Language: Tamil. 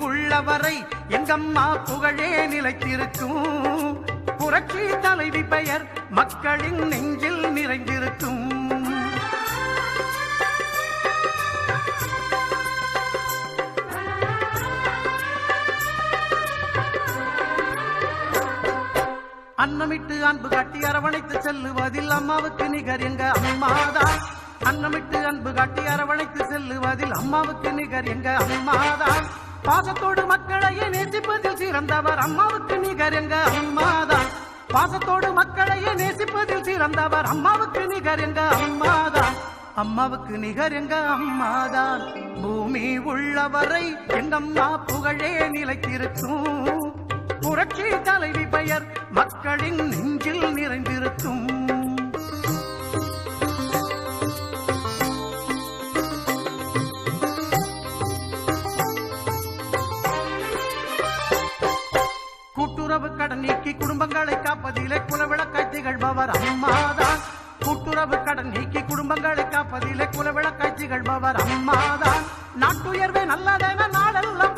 உள்ளவரை எங்கம்மா புகழே நிலைத்திருக்கும். புரட்சி தலைவி பெயர் மக்களின் நெஞ்சில் நிறைந்திருக்கும். அன்னமிட்டு அன்பு காட்டி அரவணைத்து செல்லுவதில் அம்மாவுக்கு நிகர் எங்க அம்மாதான். அன்னமிட்டு அன்பு காட்டி அரவணைத்து செல்லுவதில் அம்மாவுக்கு நிகர் எங்க அம்மாதான். பாசத்தோடு மக்களையே நேசிப்பதில் சிறந்தவர் அம்மாவுக்கு நிகர் எங்க அம்மாதான். பாசத்தோடு மக்களையே நேசிப்பதில் சிறந்தவர் அம்மாவுக்கு நிகர் எங்க அம்மாதான். அம்மாவுக்கு நிகர் எங்க அம்மாதான். பூமி உள்ளவரை எங்கம்மா புகழே நிலைத்திருக்கும். புரட்சி தலைவி பெயர் மக்களின் நெஞ்சில் நிறைந்திருக்கும். கூட்டுறவு கடன் நீக்கி குடும்பங்களை காப்பதிலே குலவிளக்காய் திகழ்பவர் அம்மாதான். கூட்டுறவு கடன் நீக்கி குடும்பங்களை காப்பதிலே குலவிளக்காய் திகழ்பவர் அம்மாதான். நாட்டுயர்வே நல்லதென நாளெல்லாம்